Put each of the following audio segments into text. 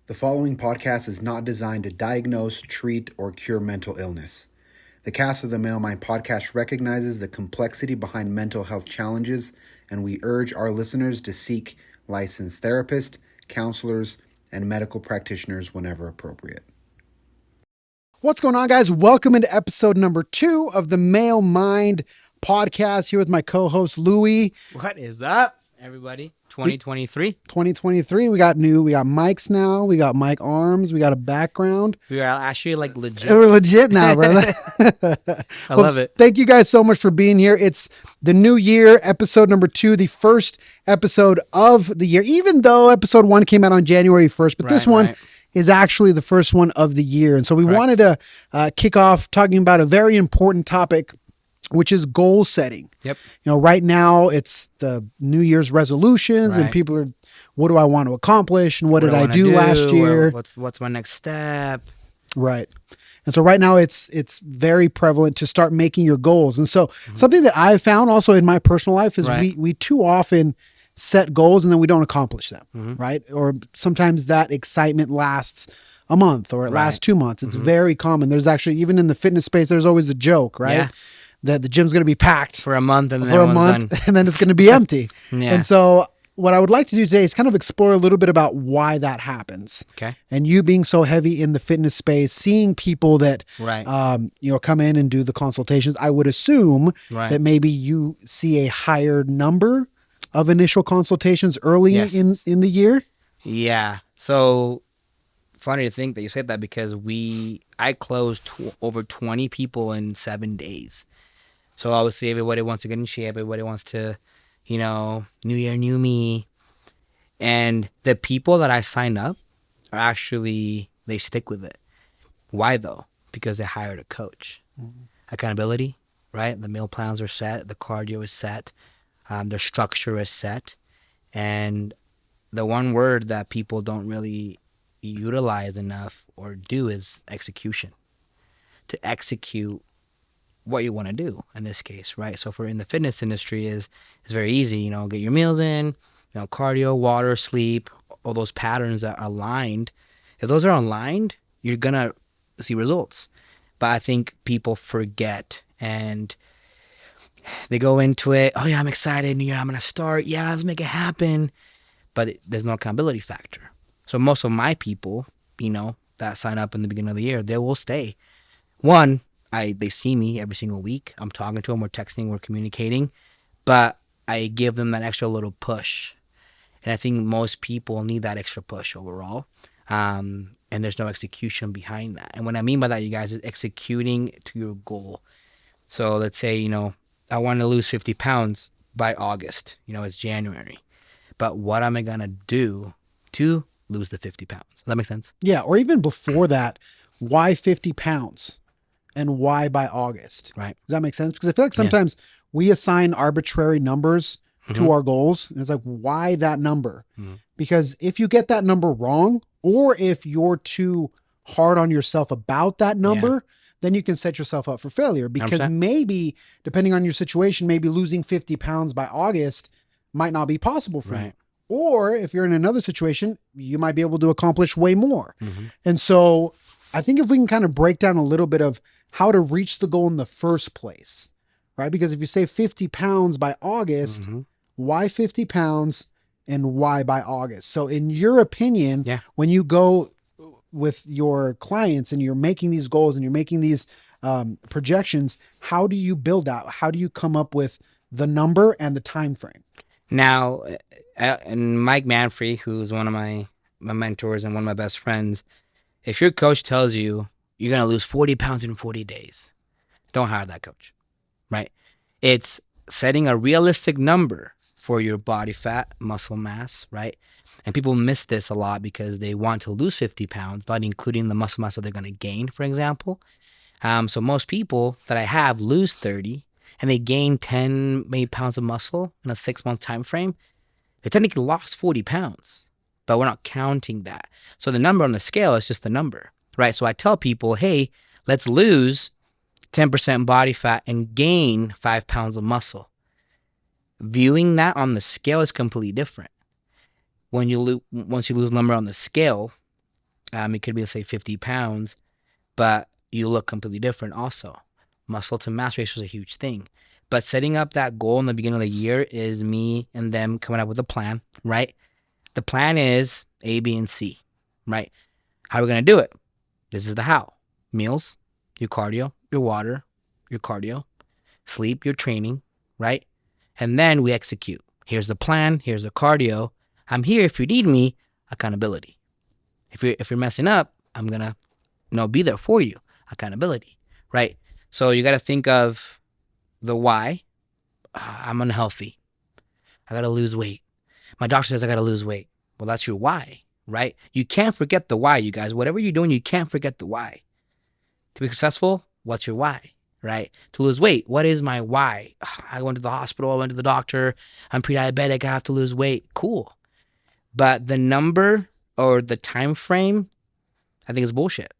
The following podcast is not designed to diagnose, treat, or cure mental illness. The cast of the Male Mind podcast recognizes the complexity behind mental health challenges, and we urge our listeners to seek licensed therapists, counselors, and medical practitioners whenever appropriate. What's going on, guys? Welcome into episode number 2 of the Male Mind podcast. Here with my co-host Louie. What is up, everybody? 2023. 2023. We got mics now. We got mic arms. We got a background. We are actually like legit. We're legit now, brother. I love it. Thank you guys so much for being here. It's the new year, episode number 2, the first episode of the year, even though episode 1 came out on January 1st, but this one is actually the first one of the year. And so we wanted to kick off talking about a very important topic, which is goal setting. Yep. You know, right now it's the New Year's resolutions and people are, what do I want to accomplish? And what did I do last year? What's my next step? Right. And so right now it's very prevalent to start making your goals. And so something that I've found also in my personal life is we too often set goals and then we don't accomplish them, right? Or sometimes that excitement lasts a month or it lasts 2 months. It's very common. There's actually, even in the fitness space, there's always a joke, right? Yeah. That the gym's going to be packed For a month and then and then it's going to be empty. And so what I would like to do today is kind of explore a little bit about why that happens. Okay. And you being so heavy in the fitness space, seeing people that, come in and do the consultations, I would assume that maybe you see a higher number of initial consultations early in the year. Yeah. So funny to think that you said that because I closed over 20 people in 7 days. So obviously everybody wants to get in shape. Everybody wants to, new year, new me. And the people that I sign up are actually, they stick with it. Why though? Because they hired a coach. Accountability, right? The meal plans are set. The cardio is set. Their structure is set. And the one word that people don't really utilize enough or do is execution. To execute what you want to do in this case, right? So for in the fitness industry is very easy, get your meals in, cardio, water, sleep, all those patterns that are aligned. If those are aligned, you're going to see results. But I think people forget and they go into it, oh yeah, I'm excited, New Year, I'm going to start, yeah, let's make it happen. But there's no accountability factor. So most of my people, that sign up in the beginning of the year, they will stay. One, they see me every single week. I'm talking to them, we're texting, we're communicating, but I give them that extra little push. And I think most people need that extra push overall. And there's no execution behind that. And what I mean by that, you guys, is executing to your goal. So let's say, I want to lose 50 pounds by August. It's January. But what am I going to do to lose the 50 pounds? Does that make sense? Yeah. Or even before that, why 50 pounds? And why by August? Right. Does that make sense? Because I feel like sometimes we assign arbitrary numbers to our goals. And it's like, why that number? Because if you get that number wrong, or if you're too hard on yourself about that number, then you can set yourself up for failure. Because 100%. maybe, depending on your situation, maybe losing 50 pounds by August might not be possible for you. Or if you're in another situation, you might be able to accomplish way more. And so I think if we can kind of break down a little bit of how to reach the goal in the first place, right? Because if you say 50 pounds by August, why 50 pounds and why by August? So in your opinion, when you go with your clients and you're making these goals and you're making these projections, how do you build out? How do you come up with the number and the time frame? Now, and Mike Manfrey, who's one of my mentors and one of my best friends, if your coach tells you you're going to lose 40 pounds in 40 days, don't hire that coach, right? It's setting a realistic number for your body fat, muscle mass, right? And people miss this a lot because they want to lose 50 pounds, not including the muscle mass that they're going to gain, for example. So most people that I have lose 30 and they gain 10 maybe pounds of muscle in a 6-month time frame. They technically lost 40 pounds, but we're not counting that. So the number on the scale is just the number. Right. So I tell people, hey, let's lose 10% body fat and gain 5 pounds of muscle. Viewing that on the scale is completely different. Once you lose number on the scale, It could be, let's say, 50 pounds, but you look completely different also. Muscle to mass ratio is a huge thing. But setting up that goal in the beginning of the year is me and them coming up with a plan, right? The plan is A, B, and C, right? How are we going to do it? This is the how. Meals, your cardio, your water, your cardio, sleep, your training, right? And then we execute. Here's the plan. Here's the cardio. I'm here if you need me. Accountability. If you're messing up, I'm going to be there for you. Accountability, right? So you got to think of the why. I'm unhealthy. I got to lose weight. My doctor says I got to lose weight. Well, that's your why, right? You can't forget the why, you guys. Whatever you're doing, you can't forget the why. To be successful, what's your why, right? To lose weight, what is my why? I went to the hospital. I went to the doctor. I'm pre-diabetic. I have to lose weight. Cool. But the number or the time frame, I think is bullshit,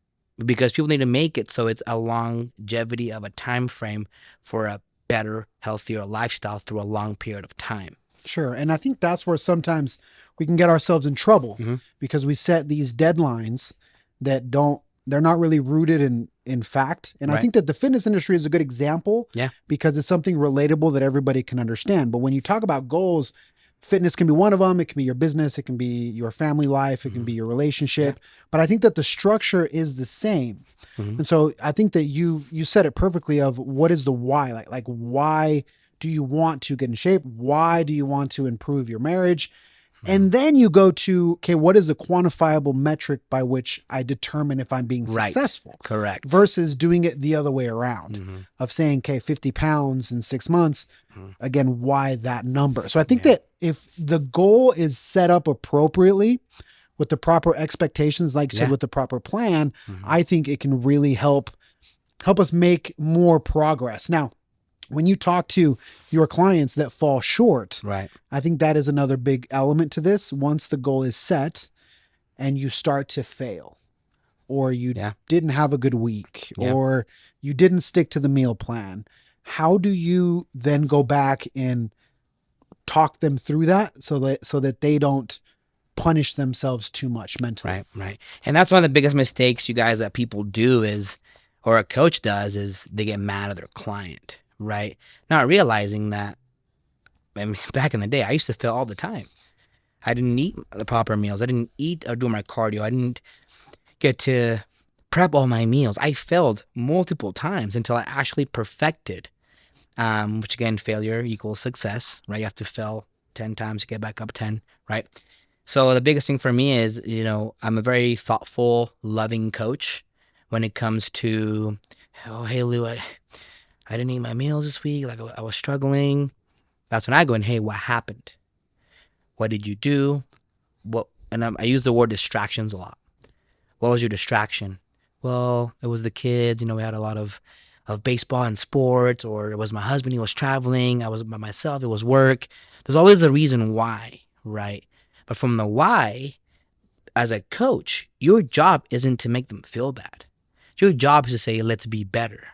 because people need to make it so it's a longevity of a time frame for a better, healthier lifestyle through a long period of time. Sure. And I think that's where sometimes we can get ourselves in trouble because we set these deadlines that they're not really rooted in fact. And I think that the fitness industry is a good example because it's something relatable that everybody can understand. But when you talk about goals, fitness can be one of them. It can be your business. It can be your family life. It can be your relationship. But I think that the structure is the same. And so I think that you said it perfectly of what is the why? Like why do you want to get in shape? Why do you want to improve your marriage? And then you go to, okay, what is the quantifiable metric by which I determine if I'm being successful? Correct. Versus doing it the other way around of saying, okay, 50 pounds in 6 months. Again, why that number? So I think that if the goal is set up appropriately with the proper expectations, like you said, with the proper plan, I think it can really help us make more progress. Now, when you talk to your clients that fall short, I think that is another big element to this. Once the goal is set and you start to fail, or you didn't have a good week, or you didn't stick to the meal plan, how do you then go back and talk them through that so that they don't punish themselves too much mentally? Right. And that's one of the biggest mistakes, you guys, that people do is, or a coach does, is they get mad at their client. Right? Not realizing that, I mean, back in the day, I used to fail all the time. I didn't eat the proper meals. I didn't eat or do my cardio. I didn't get to prep all my meals. I failed multiple times until I actually perfected, which again, failure equals success, right? You have to fail 10 times to get back up 10, right? So the biggest thing for me is, I'm a very thoughtful, loving coach when it comes to, oh, hey, Lou, I didn't eat my meals this week. Like I was struggling. That's when I go in, hey, what happened? What did you do? And I use the word distractions a lot. What was your distraction? Well, it was the kids. We had a lot of baseball and sports, or it was my husband. He was traveling. I was by myself. It was work. There's always a reason why, right? But from the why, as a coach, your job isn't to make them feel bad. Your job is to say, let's be better.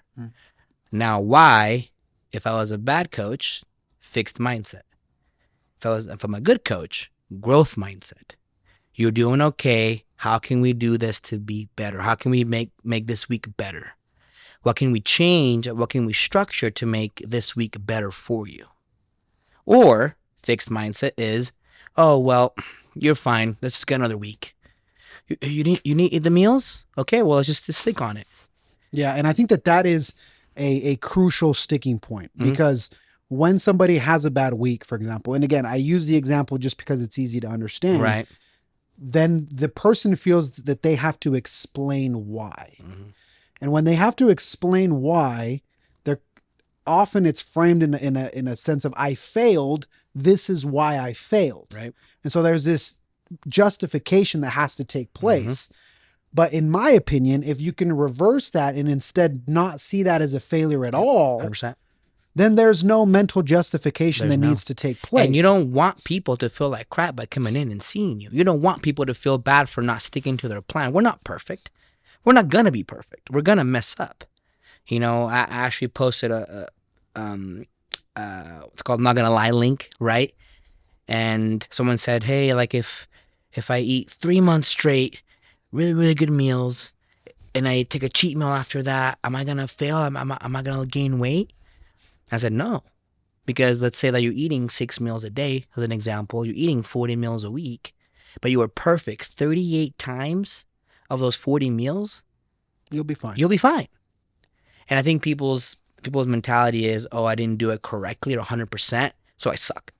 Now, why? If I was a bad coach, fixed mindset. If I'm a good coach, growth mindset. You're doing okay. How can we do this to be better? How can we make this week better? What can we change? What can we structure to make this week better for you? Or fixed mindset is, oh, well, you're fine. Let's just get another week. You need to eat the meals? Okay, well, let's just stick on it. Yeah, and I think that is a crucial sticking point, because when somebody has a bad week, for example, and again, I use the example just because it's easy to understand, right? Then the person feels that they have to explain why. And when they have to explain why, often it's framed in a sense of, I failed. This is why I failed. Right. And so there's this justification that has to take place. But in my opinion, if you can reverse that and instead not see that as a failure at all, 100%. then there's no mental justification needs to take place. And you don't want people to feel like crap by coming in and seeing you. You don't want people to feel bad for not sticking to their plan. We're not perfect. We're not going to be perfect. We're going to mess up. I actually posted what's called Not Gonna Lie link, right? And someone said, hey, like if I eat 3 months straight, really, really good meals, and I take a cheat meal after that, am I going to fail? Am I going to gain weight? I said, no. Because let's say that you're eating 6 meals a day, as an example, you're eating 40 meals a week, but you were perfect 38 times of those 40 meals, You'll be fine. you'll be fine. And I think people's mentality is, oh, I didn't do it correctly or 100%, so I suck.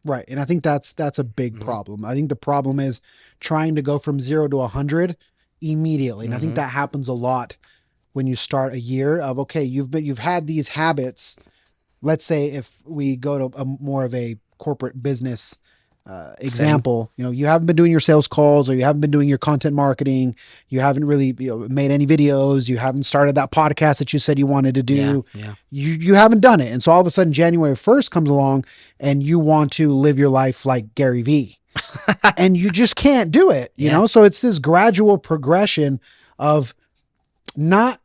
Right. And I think that's a big problem. I think the problem is trying to go from 0 to 100 immediately. And I think that happens a lot when you start a year of, okay, you've had these habits. Let's say if we go to more of a corporate business example, you haven't been doing your sales calls, or you haven't been doing your content marketing. You haven't really made any videos. You haven't started that podcast that you said you wanted to do. Yeah. You haven't done it. And so all of a sudden January 1st comes along and you want to live your life like Gary Vee and you just can't do it, you know? So it's this gradual progression of not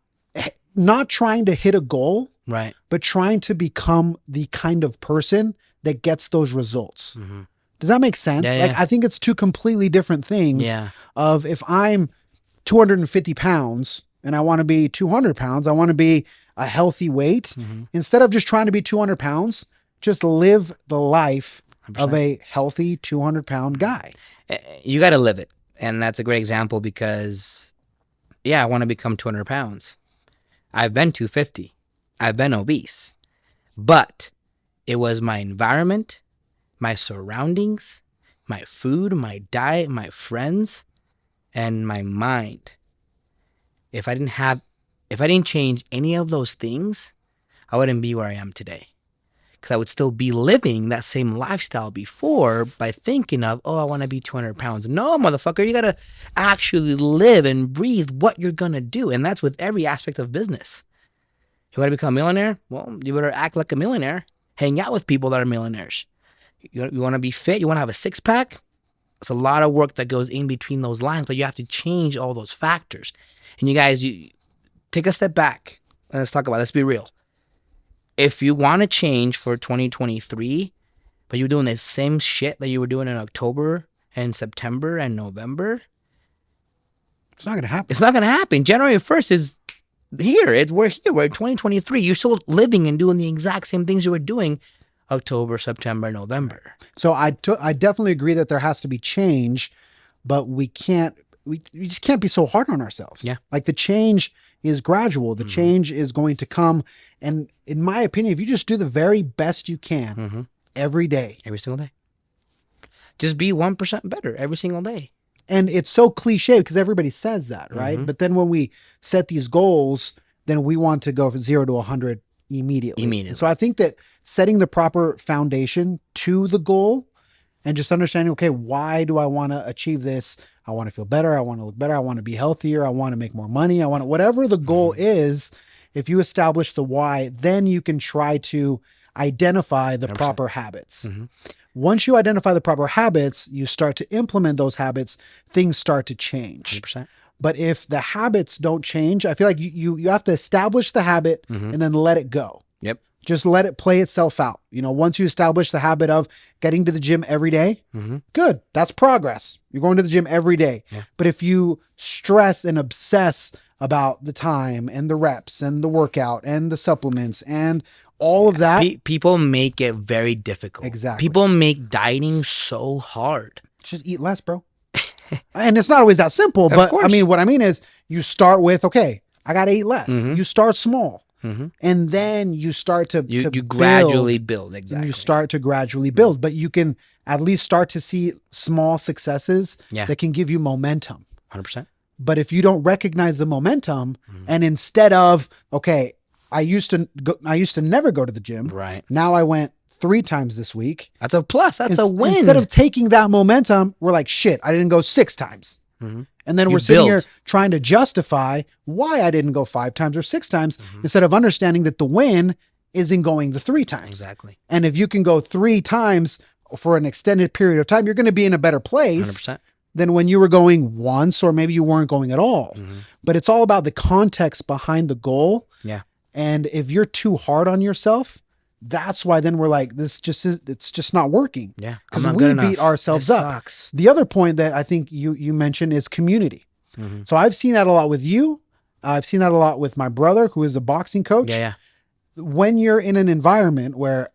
trying to hit a goal, Right. but trying to become the kind of person that gets those results. Does that make sense? Yeah, Like, I think it's two completely different things. Yeah. Of if I'm 250 pounds and I want to be 200 pounds, I want to be a healthy weight. Instead of just trying to be 200 pounds, just live the life 100%. of a healthy 200-pound guy. You got to live it. And that's a great example because, I want to become 200 pounds. I've been 250. I've been obese. But it was my environment, my surroundings, my food, my diet, my friends, and my mind. If I didn't change any of those things, I wouldn't be where I am today. Because I would still be living that same lifestyle before by thinking of, oh, I want to be 200 pounds. No, motherfucker, you got to actually live and breathe what you're going to do. And that's with every aspect of business. You want to become a millionaire? Well, you better act like a millionaire. Hang out with people that are millionaires. You want to be fit? You want to have a six-pack? It's a lot of work that goes in between those lines, but you have to change all those factors. And you guys, you take a step back and let's talk about it. Let's be real. If you want to change for 2023, but you're doing the same shit that you were doing in October and September and November, It's not going to happen. it's not going to happen. January 1st is here. We're here. We're in 2023. You're still living and doing the exact same things you were doing October, September, November. So I definitely agree that there has to be change, but we just can't be so hard on ourselves. Yeah. Like the change is gradual. The change is going to come. And in my opinion, if you just do the very best you can every day. Every single day. Just be 1% better every single day. And it's so cliche because everybody says that, right? But then when we set these goals, then we want to go from 0 to 100 immediately. And so I think that setting the proper foundation to the goal and just understanding, okay, why do I want to achieve this? I want to feel better. I want to look better. I want to be healthier. I want to make more money. I want to, whatever the goal is, if you establish the why, then you can try to identify the 100%. proper habits. Once you identify the proper habits, you start to implement those habits, things start to change. 100%. But if the habits don't change, I feel like you have to establish the habit and then let it go. Yep. Just let it play itself out. Once you establish the habit of getting to the gym every day, good. That's progress. You're going to the gym every day. Yeah. But if you stress and obsess about the time and the reps and the workout and the supplements and all of that, People make it very difficult. Exactly. People make dieting so hard. just eat less, bro. And it's not always that simple, but course. I mean, what I mean is you start with, okay, I got to eat less. You start small. And then you start to You build, gradually build. Exactly. and you start to gradually build, but you can at least start to see small successes that can give you momentum. 100%. But if you don't recognize the momentum, and instead of, okay, I used to never go to the gym. Right. Now I went 3 times this week. That's a plus. That's a win. Instead of taking that momentum, we're like, shit, I didn't go 6 times. And then we're sitting here trying to justify why I didn't go 5 times or 6 times instead of understanding that the win is in going the 3 times. Exactly. And if you can go 3 times for an extended period of time, you're going to be in a better place 100%. than when you were going once, or maybe you weren't going at all. But it's all about the context behind the goal. Yeah. And if you're too hard on yourself, that's why then we're like, it's just not working. Yeah. Because we beat ourselves up. Sucks. The other point that I think you mentioned is community. So I've seen that a lot with you. I've seen that a lot with my brother, who is a boxing coach. Yeah. When you're in an environment where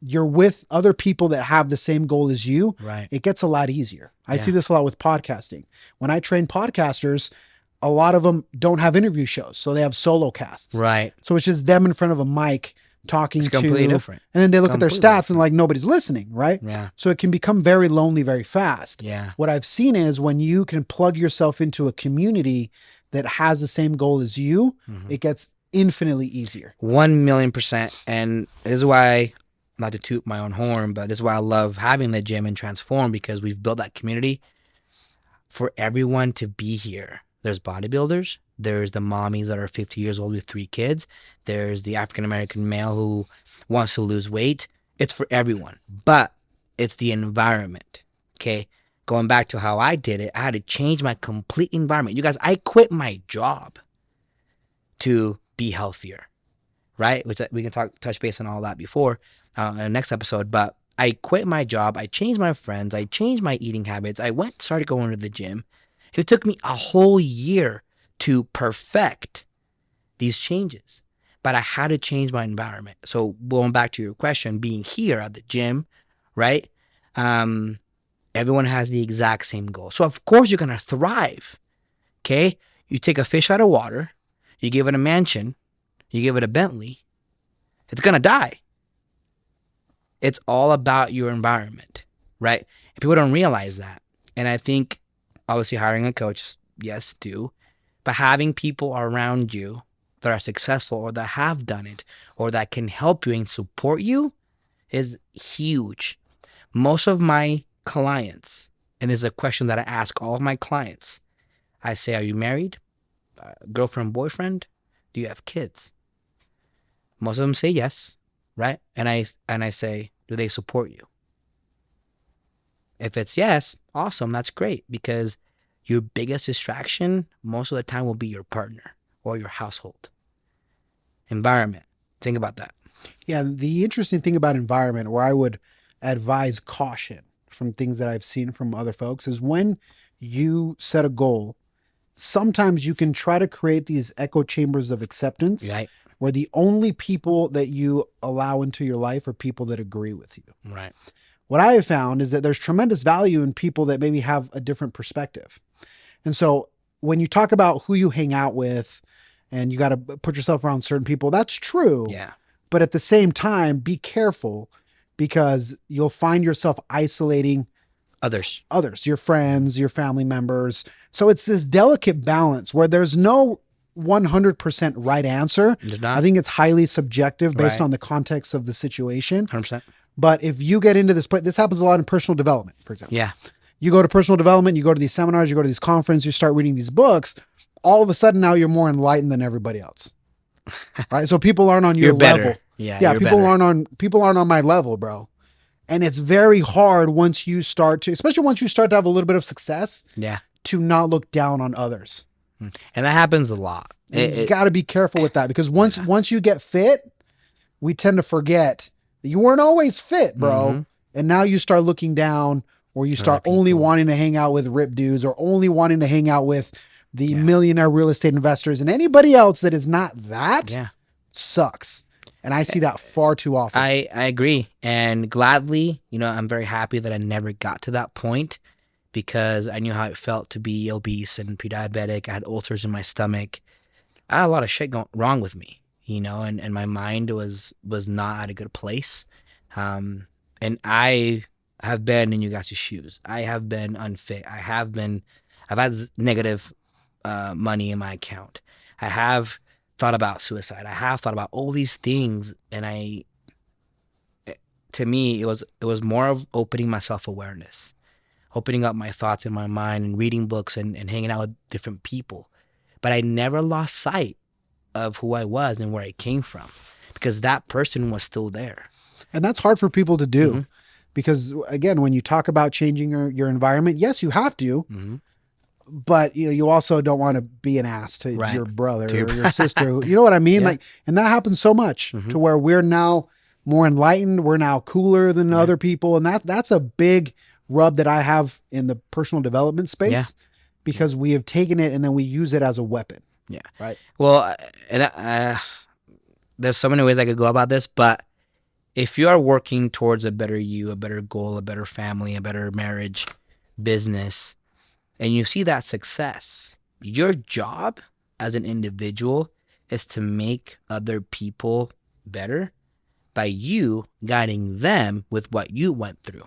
you're with other people that have the same goal as you, Right. it gets a lot easier. I Yeah. see this a lot with podcasting. When I train podcasters, a lot of them don't have interview shows, so they have solo casts. Right. So it's just them in front of a mic talking It's to, completely different. and then they look at their Completely stats and like nobody's listening, right? Yeah. So it can become very lonely very fast. Yeah. What I've seen is when you can plug yourself into a community that has the same goal as you, it gets infinitely easier. 1,000,000%. And this is why, not to toot my own horn, but this is why I love having the gym and Transform, because we've built that community for everyone to be here. There's bodybuilders. There's the mommies that are 50 years old with 3 kids. There's the African-American male who wants to lose weight. It's for everyone, but it's the environment. Okay. Going back to how I did it, I had to change my complete environment. You guys, I quit my job to be healthier, right? Which we can touch base on all that before in the next episode. But I quit my job. I changed my friends. I changed my eating habits. I started going to the gym. It took me a whole year to perfect these changes, but I had to change my environment. So going back to your question, being here at the gym, right? Everyone has the exact same goal. So of course you're going to thrive. Okay. You take a fish out of water, you give it a mansion, you give it a Bentley, it's going to die. It's all about your environment, right? And people don't realize that. And I think obviously hiring a coach, yes, do. But having people around you that are successful or that have done it or that can help you and support you is huge. Most of my clients, and this is a question that I ask all of my clients, I say, are you married? Girlfriend, boyfriend? Do you have kids? Most of them say yes, right? And I say, do they support you? If it's yes, awesome, that's great, because your biggest distraction most of the time will be your partner or your household. Environment. Think about that. Yeah, the interesting thing about environment, where I would advise caution from things that I've seen from other folks, is when you set a goal, sometimes you can try to create these echo chambers of acceptance, Right. where the only people that you allow into your life are people that agree with you. Right. What I have found is that there's tremendous value in people that maybe have a different perspective. And so when you talk about who you hang out with and you got to put yourself around certain people, that's true. Yeah. But at the same time, be careful, because you'll find yourself isolating Others, your friends, your family members. So it's this delicate balance where there's no 100% right answer. There's not. I think it's highly subjective based Right. on the context of the situation. 100%. But if you get into this happens a lot in personal development, for example. Yeah. You go to personal development, you go to these seminars, you go to these conferences, you start reading these books, all of a sudden now you're more enlightened than everybody else. Right? So people aren't on your You're better. level. Yeah. Yeah, you're people better. aren't on my level, bro. And it's very hard once you start to, especially once you start to have a little bit of success, Yeah. to not look down on others. And that happens a lot. And you got to be careful with that, because once you get fit, we tend to forget that you weren't always fit, bro. Mhm. And now you start looking down, or you start only people. wanting to hang out with ripped dudes, or only wanting to hang out with the millionaire real estate investors, and anybody else that is not that Yeah. sucks. And I see that far too often. I agree. And gladly, I'm very happy that I never got to that point, because I knew how it felt to be obese and pre-diabetic. I had ulcers in my stomach. I had a lot of shit going wrong with me, and my mind was not at a good place. And I have been in you guys' shoes. I have been unfit. I've had negative money in my account. I have thought about suicide. I have thought about all these things, and to me, it was more of opening my self-awareness, opening up my thoughts in my mind, and reading books and hanging out with different people. But I never lost sight of who I was and where I came from, because that person was still there. And that's hard for people to do, Mm-hmm. because again, when you talk about changing your environment, yes, you have to, Mm-hmm. but you also don't want to be an ass to Right. your brother To your or your sister. You know what I mean? Yeah. Like, and that happens so much to where we're now more enlightened. We're now cooler than other people. And that's a big rub that I have in the personal development space, because we have taken it and then we use it as a weapon. Yeah. Right. Well, and there's so many ways I could go about this, but if you are working towards a better you, a better goal, a better family, a better marriage, business, and you see that success, your job as an individual is to make other people better by you guiding them with what you went through.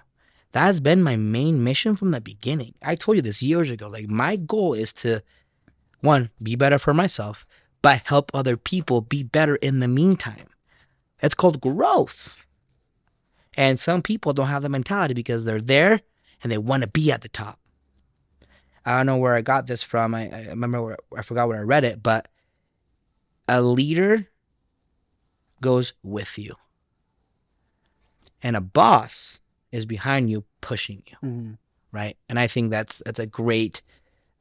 That has been my main mission from the beginning. I told you this years ago. Like, my goal is to, one, be better for myself, but help other people be better in the meantime. It's called growth. And some people don't have the mentality because they're there and they want to be at the top. I don't know where I got this from. I remember I forgot where I read it, but a leader goes with you. And a boss is behind you, pushing you, right? And I think that's a great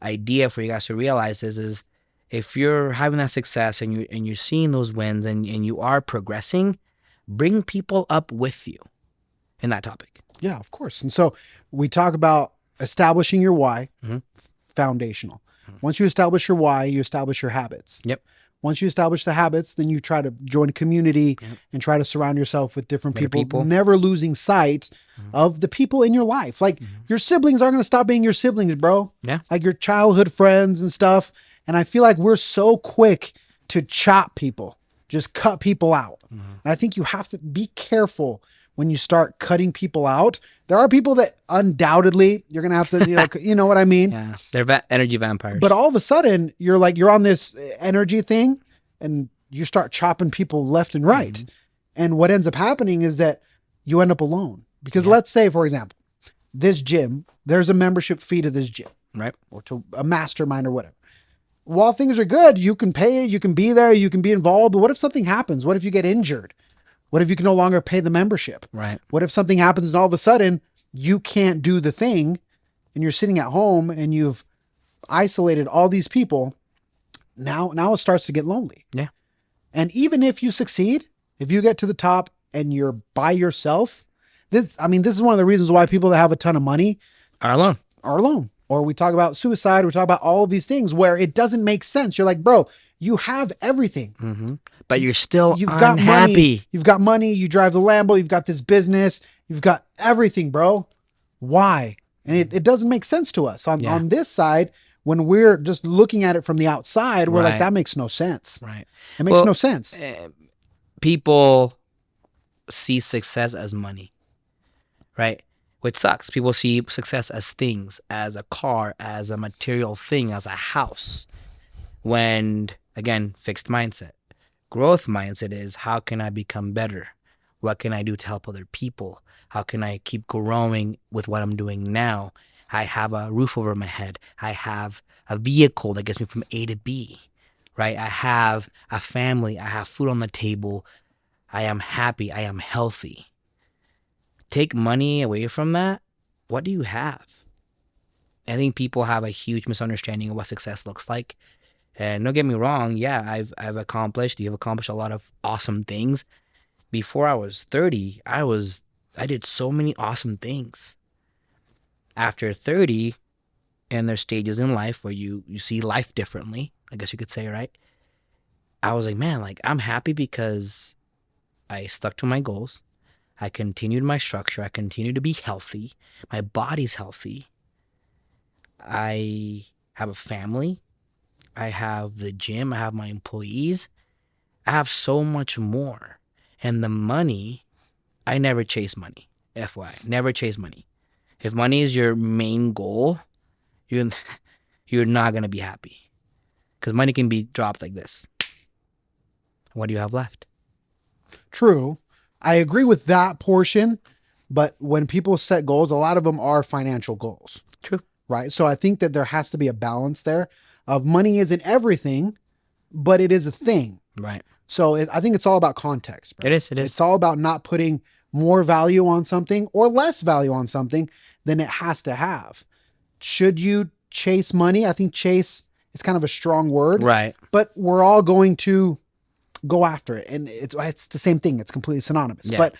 idea for you guys to realize is if you're having that success and you're seeing those wins and you are progressing, bring people up with you in that topic. Yeah, of course. And so we talk about establishing your why, foundational. Once you establish your why, you establish your habits. Yep. Once you establish the habits, then you try to join a community and try to surround yourself with different people, never losing sight of the people in your life. Like your siblings aren't going to stop being your siblings, bro. Yeah. Like your childhood friends and stuff. And I feel like we're so quick to chop people, just cut people out. And I think you have to be careful when you start cutting people out. There are people that undoubtedly you're going to have to, you know what I mean? Yeah. They're energy vampires. But all of a sudden you're on this energy thing and you start chopping people left and right. And what ends up happening is that you end up alone because let's say, for example, this gym, there's a membership fee to this gym, right? Or to a mastermind or whatever. While things are good, you can pay it, you can be there, you can be involved. But what if something happens? What if you get injured? What if you can no longer pay the membership? Right. What if something happens and all of a sudden you can't do the thing and you're sitting at home and you've isolated all these people? Now it starts to get lonely. Yeah. And even if you succeed, if you get to the top and you're by yourself, this is one of the reasons why people that have a ton of money are alone. Or we talk about suicide. We talk about all of these things where it doesn't make sense. You're like, bro, you have everything. But you're still unhappy. Got money. You've got money. You drive the Lambo. You've got this business. You've got everything, bro. Why? And it doesn't make sense to us. On this side, when we're just looking at it from the outside, we're like, that makes no sense. Right. It makes no sense. People see success as money, right? Which sucks. People see success as things, as a car, as a material thing, as a house. When, again, fixed mindset. Growth mindset is, how can I become better? What can I do to help other people? How can I keep growing with what I'm doing now? I have a roof over my head. I have a vehicle that gets me from A to B, right? I have a family. I have food on the table. I am happy. I am healthy. Take money away from that. What do you have? I think people have a huge misunderstanding of what success looks like. And don't get me wrong, you've accomplished a lot of awesome things. Before I was 30, I did so many awesome things. After 30, and there's stages in life where you see life differently, I guess you could say, right? I was like, man, like, I'm happy because I stuck to my goals. I continued my structure. I continued to be healthy. My body's healthy. I have a family. I have the gym. I have my employees. I have so much more. And the money, I never chase money. FYI, never chase money. If money is your main goal, you're not going to be happy. Because money can be dropped like this. What do you have left? True. I agree with that portion. But when people set goals, a lot of them are financial goals. True. Right? So I think that there has to be a balance there of money isn't everything, but it is a thing. Right. So I think it's all about context. Bro. It is. It's all about not putting more value on something or less value on something than it has to have. Should you chase money? I think chase is kind of a strong word. Right. But we're all going to go after it. And it's the same thing. It's completely synonymous. Yeah. But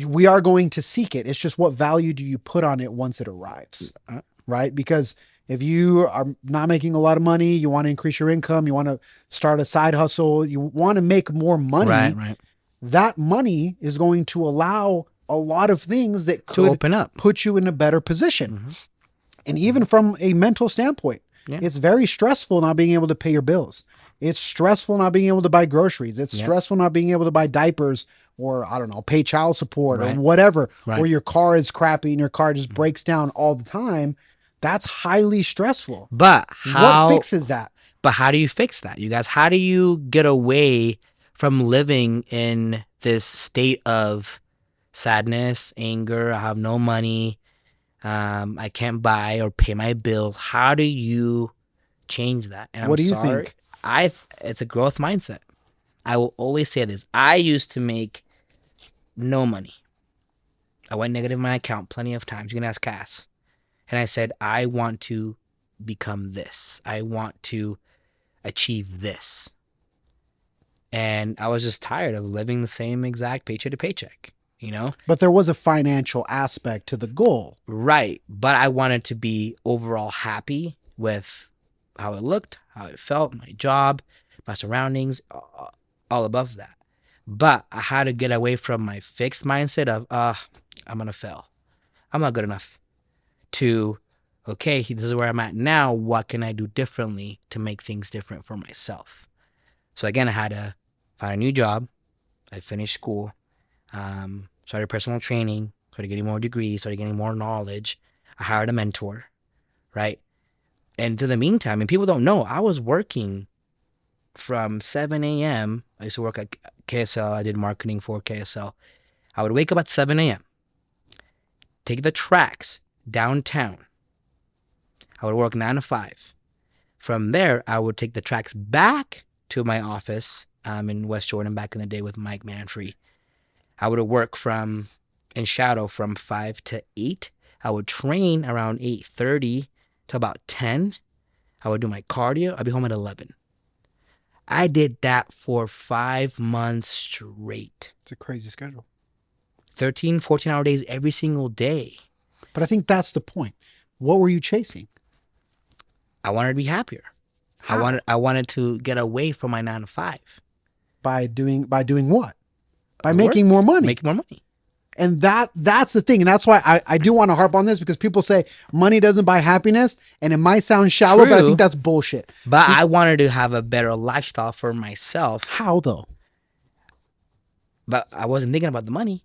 we are going to seek it. It's just what value do you put on it once it arrives? Right? Because If you are not making a lot of money, you want to increase your income, you want to start a side hustle, you want to make more money, Right. that money is going to allow a lot of things that To could open up. put you in a better position. Mhm. And even from a mental standpoint, Yeah. it's very stressful not being able to pay your bills. It's stressful not being able to buy groceries. It's Yeah. stressful not being able to buy diapers or, I don't know, pay child support or Right. whatever. Right. Or your car is crappy and your car just breaks down all the time. That's highly stressful. But how What fixes that? But how do you fix that, you guys? How do you get away from living in this state of sadness, anger? I have no money. I can't buy or pay my bills. How do you change that? And What I'm do you sorry, think? It's a growth mindset. I will always say this. I used to make no money. I went negative in my account plenty of times. You can ask Cass. And I said, I want to become this. I want to achieve this. And I was just tired of living the same exact paycheck to paycheck, you know? But there was a financial aspect to the goal. Right. But I wanted to be overall happy with how it looked, how it felt, my job, my surroundings, all above that. But I had to get away from my fixed mindset of, I'm going to fail. I'm not good enough. To, okay, this is where I'm at now. What can I do differently to make things different for myself? So again, I had to find a new job. I finished school, started personal training, started getting more degrees, started getting more knowledge. I hired a mentor, right? And through the meantime, and people don't know, I was working from 7 a.m. I used to work at KSL. I did marketing for KSL. I would wake up at 7 a.m., take the tracks downtown. I would work 9 to 5. From there, I would take the tracks back to my office in West Jordan back in the day with Mike Manfrey. I would work in shadow from 5 to 8. I would train around 8:30 to about 10. I would do my cardio. I'd be home at 11. I did that for 5 months straight. It's a crazy schedule. 13, 14-hour days every single day. But I think that's the point. What were you chasing? I wanted to be happier. How? I wanted to get away from my 9 to 5. By doing what? By Work, making more money. Making more money. And that's the thing. And that's why I do want to harp on this, because people say money doesn't buy happiness. And it might sound shallow, but I True. think that's bullshit. But I wanted to have a better lifestyle for myself. How though? But I wasn't thinking about the money.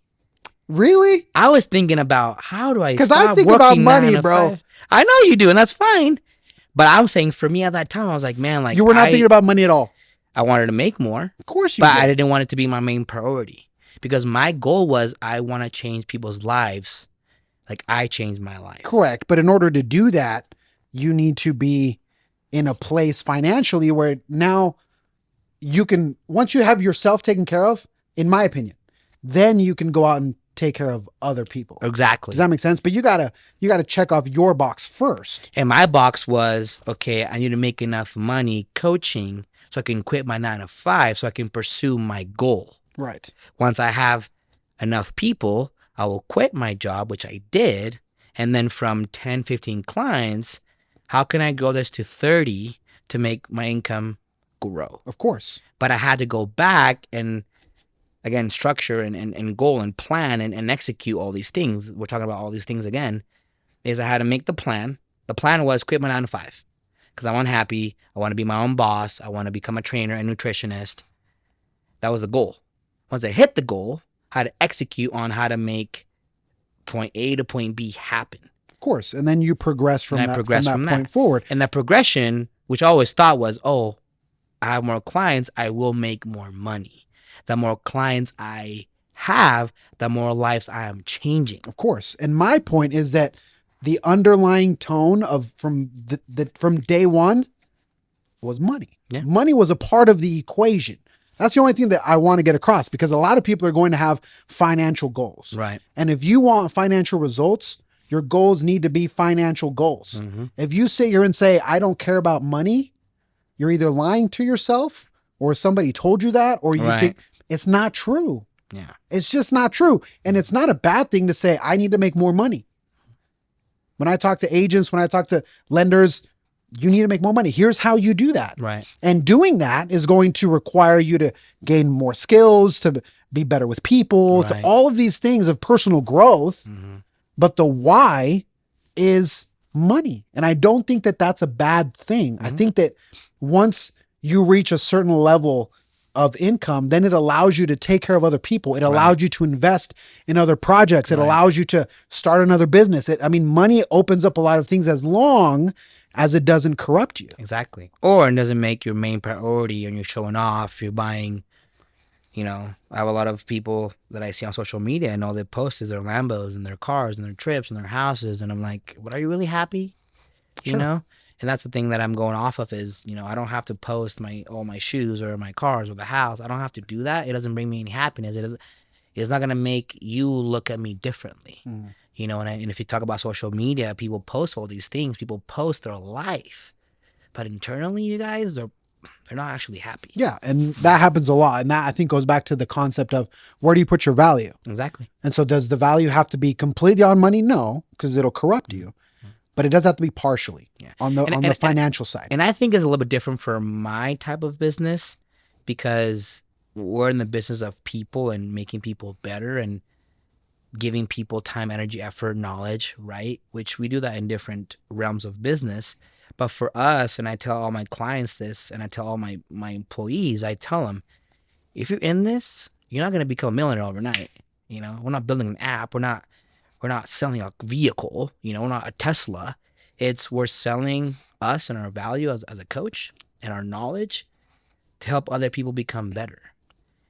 Really? I was thinking about, how do I 'Cause I stop think about working money, 9 to bro. 5? I know you do, and that's fine. But I'm saying for me at that time, I was like, man, like You were not thinking about money at all. I wanted to make more, Of course you but did. I didn't want it to be my main priority, because my goal was I want to change people's lives like I changed my life. Correct. But in order to do that, you need to be in a place financially where now you can, once you have yourself taken care of, in my opinion, then you can go out and take care of other people. Exactly. Does that make sense? But you gotta check off your box first. And my box was, okay, I need to make enough money coaching so I can quit my 9 to 5 so I can pursue my goal. Right. Once I have enough people, I will quit my job, which I did. And then from 10, 15 clients, how can I grow this to 30 to make my income grow? Of course. But I had to go back and, again, structure and goal and plan and execute all these things. We're talking about all these things again. Is I had to make the plan. The plan was quit my 9 to 5 because I want happy. I want to be my own boss. I want to become a trainer and nutritionist. That was the goal. Once I hit the goal, I had to execute on how to make point A to point B happen. Of course. And then you progress from And I that, progressed from from that that. point forward. And that progression, which I always thought was, oh, I have more clients, I will make more money. The more clients I have, the more lives I am changing. Of course. And my point is that the underlying tone of from day one was money. Yeah. Money was a part of the equation. That's the only thing that I want to get across, because a lot of people are going to have financial goals. Right. And if you want financial results, your goals need to be financial goals. Mm-hmm. If you sit here and say, I don't care about money, you're either lying to yourself or somebody told you that, or you Right. think it's not true. Yeah. It's just not true. And it's not a bad thing to say, I need to make more money. When I talk to agents, when I talk to lenders, you need to make more money. Here's how you do that. Right. And doing that is going to require you to gain more skills, to be better with people, to Right. all of these things of personal growth. Mm-hmm. But the why is money. And I don't think that that's a bad thing. I think that once you reach a certain level of income, then it allows you to take care of other people. It allows you to invest in other projects. It allows you to start another business. Money opens up a lot of things as long as it doesn't corrupt you. Exactly. Or it doesn't make your main priority and you're showing off, you're buying, I have a lot of people that I see on social media and all they post is their Lambos and their cars and their trips and their houses. And I'm like, what, are you really happy? You know? And that's the thing that I'm going off of is, I don't have to post all my shoes or my cars or the house. I don't have to do that. It doesn't bring me any happiness. It's not going to make you look at me differently. And if you talk about social media, people post all these things. People post their life. But internally, you guys, they're not actually happy. Yeah. And that happens a lot. And that, I think, goes back to the concept of where do you put your value? Exactly. And so does the value have to be completely on money? No, because it'll corrupt you. But it does have to be partially on the financial side. And I think it's a little bit different for my type of business because we're in the business of people and making people better and giving people time, energy, effort, knowledge, right? Which we do that in different realms of business. But for us, and I tell all my clients this, and I tell all my employees, I tell them, if you're in this, you're not going to become a millionaire overnight. We're not building an app. We're not selling a vehicle. We're not a Tesla. We're selling us and our value as a coach and our knowledge to help other people become better.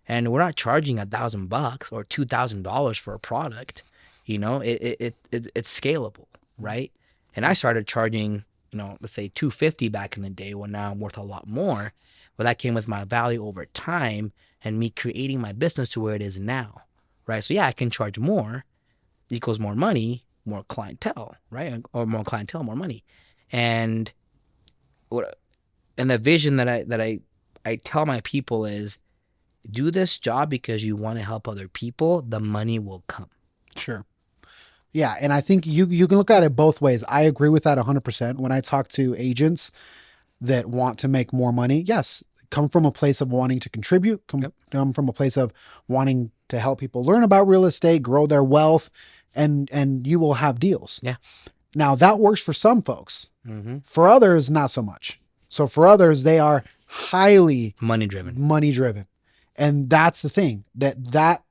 And we're not charging $1,000 or $2,000 for a product. It's scalable, right? And I started charging, let's say $250 back in the day when now I'm worth a lot more. But that came with my value over time and me creating my business to where it is now, right? So yeah, I can charge more equals more money, more clientele, right? Or more clientele, more money. And the vision that I tell my people is do this job because you want to help other people, the money will come. Sure. Yeah. And I think you can look at it both ways. I agree with that 100%. When I talk to agents that want to make more money, yes, come from a place of wanting to contribute, come from a place of wanting to help people learn about real estate, grow their wealth, and you will have deals. Yeah. Now that works for some folks. Mm-hmm. For others, not so much. So for others, they are highly money driven. And that's the thing that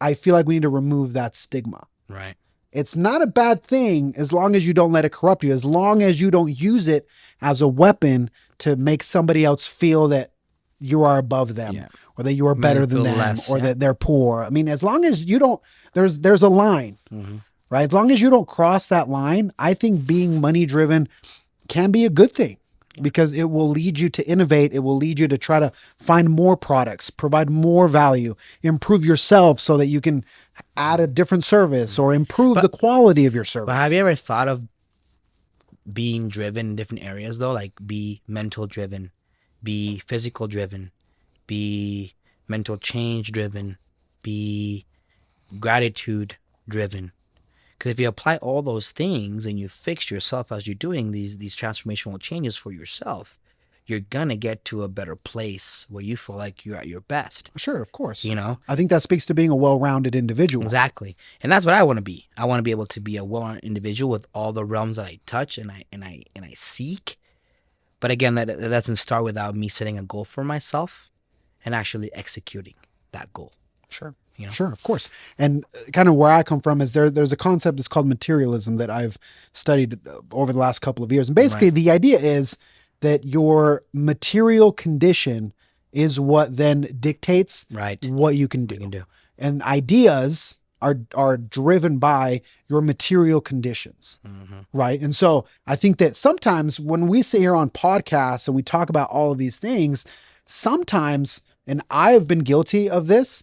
I feel like we need to remove that stigma. Right. It's not a bad thing as long as you don't let it corrupt you, as long as you don't use it as a weapon to make somebody else feel that you are above them or that you are better than them or that they're poor. I mean, as long as you don't, there's a line, right? As long as you don't cross that line, I think being money driven can be a good thing because it will lead you to innovate. It will lead you to try to find more products, provide more value, improve yourself so that you can add a different service or improve the quality of your service. But have you ever thought of being driven in different areas though? Like be mental driven, be physical driven, be mental change driven, be gratitude driven. Because if you apply all those things and you fix yourself as you're doing these transformational changes for yourself, you're going to get to a better place where you feel like you're at your best. Sure, of course. I think that speaks to being a well-rounded individual. Exactly. And that's what I want to be. I want to be able to be a well-rounded individual with all the realms that I touch and I seek. But again, that doesn't start without me setting a goal for myself and actually executing that goal. Sure. Sure, of course. And kind of where I come from is there's a concept that's called materialism that I've studied over the last couple of years. And basically the idea is that your material condition is what then dictates what you can do. And ideas are driven by your material conditions, right? And so I think that sometimes when we sit here on podcasts and we talk about all of these things, sometimes, and I have been guilty of this,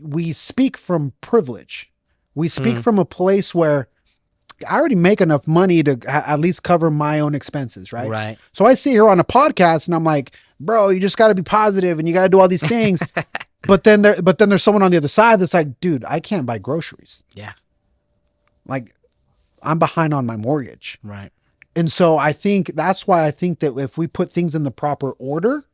we speak from privilege. We speak from a place where I already make enough money to at least cover my own expenses, right? Right. So I sit here on a podcast and I'm like, bro, you just got to be positive and you got to do all these things. But then there's someone on the other side that's like, dude, I can't buy groceries. Yeah. Like, I'm behind on my mortgage. Right. And so I think that's why I think that if we put things in the proper order,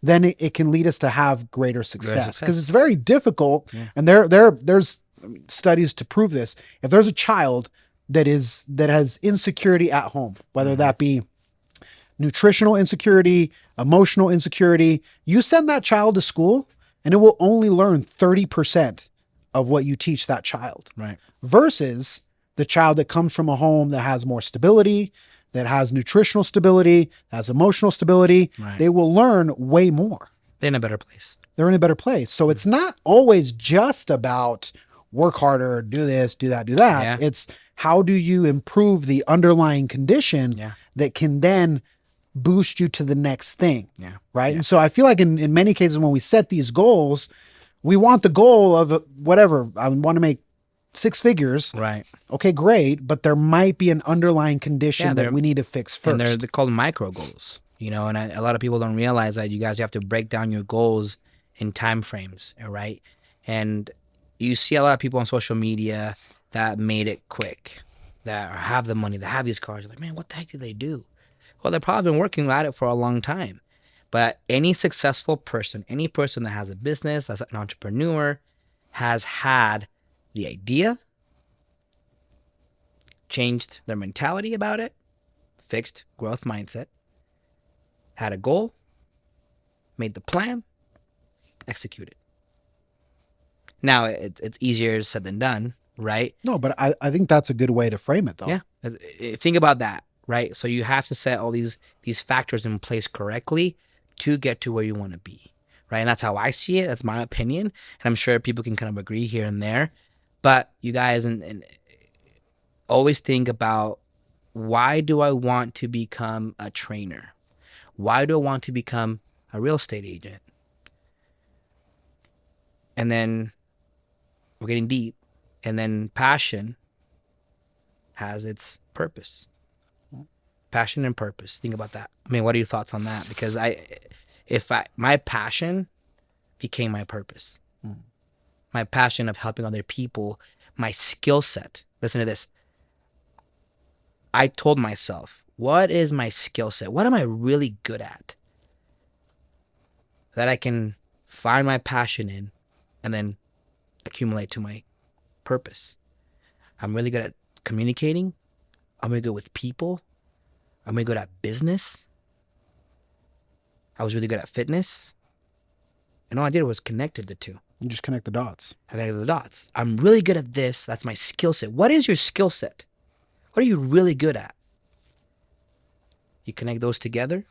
then it can lead us to have greater success, because it's very difficult. Yeah. And there's studies to prove this. If there's a child that has insecurity at home, whether that be nutritional insecurity, emotional insecurity, you send that child to school and it will only learn 30% of what you teach that child. Right. Versus the child that comes from a home that has more stability, that has nutritional stability, has emotional stability, Right. they will learn way more. They're in a better place. They're in a better place. So it's not always just about work harder, do this, do that, do that. Yeah. It's how do you improve the underlying condition that can then boost you to the next thing. Yeah. Right. And so I feel like in many cases when we set these goals, we want the goal of whatever, I want to make 6 figures. Right. Okay, great. But there might be an underlying condition that we need to fix first. And they're called micro goals, you know, and a lot of people don't realize that you guys have to break down your goals in time frames, right? And you see a lot of people on social media that made it quick, that have the money, that have these cars. You're like, man, what the heck did they do? Well, they've probably been working at it for a long time. But any successful person, any person that has a business, that's an entrepreneur, has had the idea, changed their mentality about it, fixed growth mindset, had a goal, made the plan, executed. Now, it's easier said than done, right? No, but I think that's a good way to frame it, though. Yeah. Think about that, right? So you have to set all these factors in place correctly to get to where you want to be, right? And that's how I see it. That's my opinion. And I'm sure people can kind of agree here and there. But you guys and always think about, why do I want to become a trainer? Why do I want to become a real estate agent? And then we're getting deep. And then passion has its purpose. Passion and purpose. Think about that. I mean, what are your thoughts on that? Because my passion became my purpose. My passion of helping other people, my skill set. Listen to this. I told myself, what is my skill set? What am I really good at? That I can find my passion in and then accumulate to my purpose. I'm really good at communicating. I'm really good with people. I'm really good at business. I was really good at fitness. And all I did was connected the two. You just connect the dots. I connected the dots. I'm really good at this. That's my skill set. What is your skill set? What are you really good at? You connect those together.